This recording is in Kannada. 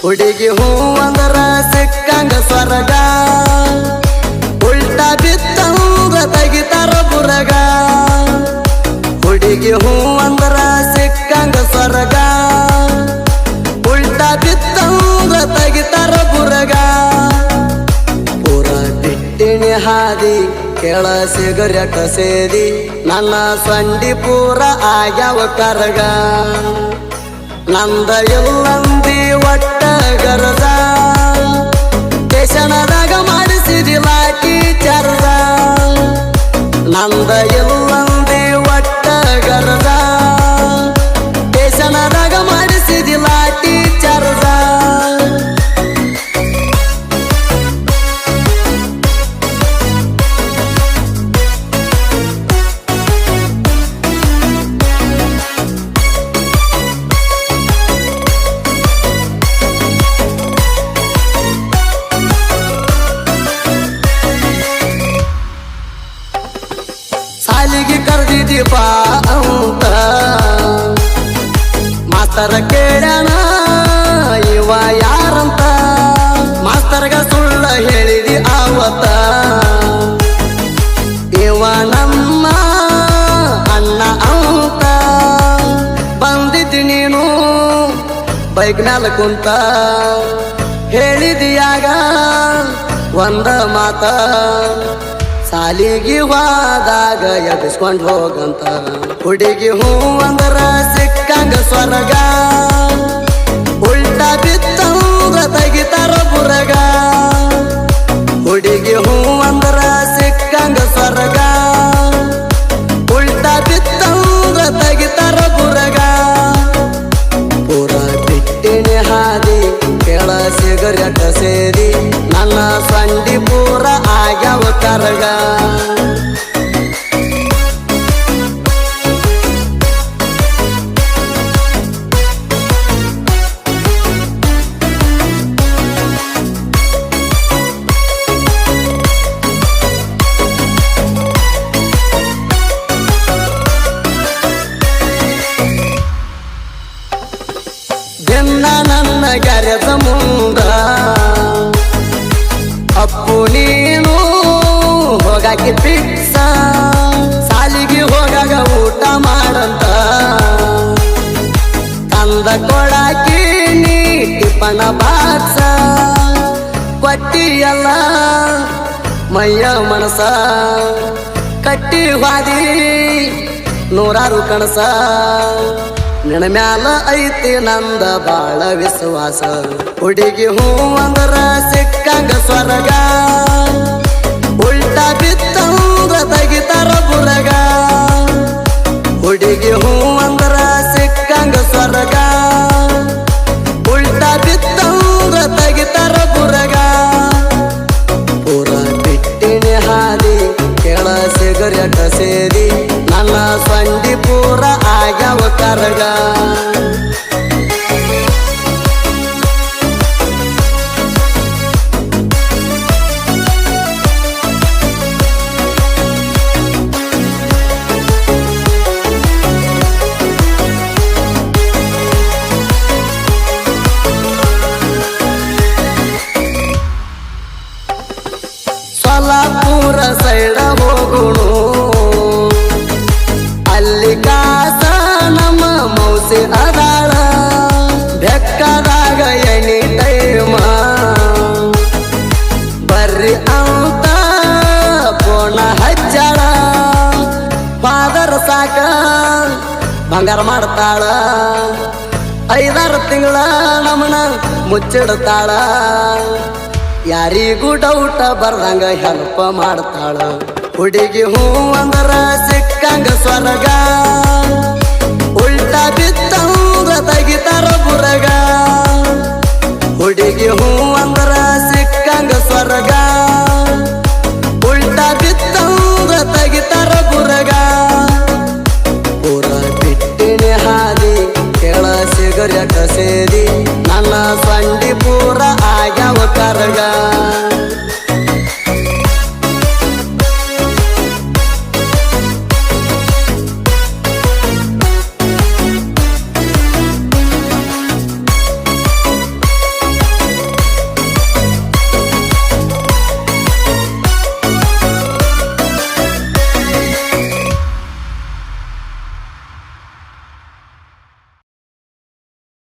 ಹುಡುಗಿ ಹೂ ಅಂದ್ರ ಸಿಕ್ಕಂಗ ಸ್ವರ್ಗ ಉಲ್ಟಾ ಬಿತ್ತಂಗ ತೆಗಿತಾರ ಬುರಗ ಹುಡುಗಿ ಹೂ ಅಂದ್ರ ಸಿಕ್ಕಂಗ ಸ್ವರ್ಗ ಉಲ್ಟಾ ಬಿತ್ತಂಗ ತೆಗಿತಾರ ಬುರಗ ಪೂರ ಬಿಟ್ಟಿನಿ ಹಾದಿ ಕೆಳ ಸಿಗರೆಟ ಸೇದಿ ನನ್ನ ಸಂಡಿ ಪೂರ ಆಗ್ಯಾವ ಕರಗ ನಂದ ಇಲ್ಲಂದಿ ಒಟ್ಟ ಗರಜ ದೇಶನದಾಗ ಮಾಡಿಸಿದಿ ಲಾಠಿ ಚರ್ದ ನಂದ ಇಲ್ಲಂದಿ ಒಟ್ಟ ಗರಜ ದೇಶನದಾಗ ಮಾಡಿಸಿದಿ ಲಾಠಿ ಚರ್ದ ಸಾಲಿಗೆ ಕರೆದಿದಿ ಬಾ ಅಂತ ಮಾಸ್ತರ ಕೇಳ್ಯಾನ ಇವ ಯಾರಂತ ಮಾಸ್ತರ್ಗ ಸುಳ್ಳ ಹೇಳಿದಿ ಆವತ್ತ ಇವ ನಮ್ಮ ಅಣ್ಣ ಅಂತ ಬಂದಿದ್ದಿ ನೀನು ಬೈಕ್ ಮ್ಯಾಲ ಕುಂತ ಹೇಳಿದಿಯಾಗ ಒಂದ ಮಾತ ಸಾಲಿಗೆ ಹೋದಾಗ ಎಬ್ಬಿಸ್ಕೊಂಡ್ ಹೋಗಂತ ಹುಡುಗಿ ಹೂ ಅಂದ್ರ ಸಿಕ್ಕಂಗ ಸ್ವರ್ಗ ಉಲ್ಟಾ ಬಿತ್ತಂಗ ತೆಗಿತಾರ ಬುರಗ ಹುಡುಗಿ ಹೂ ಅಂದ್ರ ಸಿಕ್ಕಂಗ ಸ್ವರ್ಗ ಉಲ್ಟಾ ಬಿತ್ತಂಗ ತೆಗಿತಾರ ಬುರಗ ಪೂರ ಬಿಟ್ಟಿನಿ ಹಾದಿ ಕೆಳ ಸಿಗರೆಟ ಸೇರಿ ನನ್ನ ಸಂಡಿ ಪೂರ ಆಗ್ಯಾವ ಕರಗ ದಿನ ನನ್ನ ಗ್ಯಾರೇಜ ಮುಂದ ಅಪ್ಪು ನೀನು ಹೋಗಾಕಿ ಫಿಕ್ಸ ಸಾಲಿಗೆ ಹೋಗಾಗ ಊಟ ಮಾಡಂತ ತಂದ ಕೊಡಾಕಿ ನೀ ಟಿಪ್ಪಣ ಬಾಕ್ಸ ಕೊಟ್ಟಿಯಲ್ಲ ಮೈಯ ಮನಸ ಕಟ್ಟಿ ಹಾದಿ ನೂರಾರು ಕಣಸ ನಿನ್ನ ಮ್ಯಾಲ ಐತಿ ನಂದ ಬಾಳ ವಿಶ್ವಾಸ ಹುಡುಗಿ ಹೂ ಅಂದ್ರ ಸಿಕ್ಕಂಗ ಸ್ವರ್ಗ ಉಲ್ಟಾ ಬಿತ್ತಂಗ ತೆಗಿತಾರ ಬುರಗ ಹುಡುಗಿ ಹೂ ಅಂದ್ರ ಸಿಕ್ಕಂಗ ಸ್ವರ್ಗ ಉಲ್ಟಾ ಬಿತ್ತಂಗ ತೆಗಿತಾರ ಬುರಗ ಪೂರ ಬಿಟ್ಟಿನಿ ಹಾದಿ ಕೆಳ ಸಿಗರೆಟ ಸೇರಿ ನನ್ನ ಸಂಡಿ ಪೂರ ಆಗ್ಯಾವ ಕರಗ ಸೊಲ್ಲಾಪುರ ಸೈಡ ಹೋಗುಣು ಅಲ್ಲಿ ಕಾಸ ನಮ್ಮ ಮೌಸಿ ಅದಾಳ ಬೆಕ್ಕದಾಗ ಎನಿ ಟೈಮ ಬರ್ರಿ ಅಂತ ಪೋಣ ಹಚ್ಚಾಳ ಫಾದರ್ ಸಾಕ ಬಂಗಾರ ಮಾಡ್ತಾಳ 5-6 ತಿಂಗಳ ನಮ್ಮನ ಮುಚ್ಚಿಡ್ತಾಳ ಯಾರಿಗೂ ಡೌಟ ಬರ್ದಂಗ ಹೆಲ್ಪ್ ಮಾಡ್ತಾಳ ಹುಡುಗಿ ಹೂ ಅಂದ್ರ ಸಿಕ್ಕಂಗ ಸ್ವರ್ಗ ಉಲ್ಟಾ ಬಿತ್ತಂಗ ತೆಗಿತಾರ ಬುರಗ ಹುಡುಗಿ ಹೂ ಅಂದ್ರ ಸಿಕ್ಕಂಗ ಸ್ವರ್ಗ ಉಲ್ಟಾ ಬಿತ್ತಂಗ ತೆಗಿತಾರ ಬುರಗ ಪೂರ ಬಿಟ್ಟಿನಿ ಹಾದಿ ಕೆಳ ಸಿಗರೆಟ ಸೇರಿ ನನ್ನ ಸಂಡಿ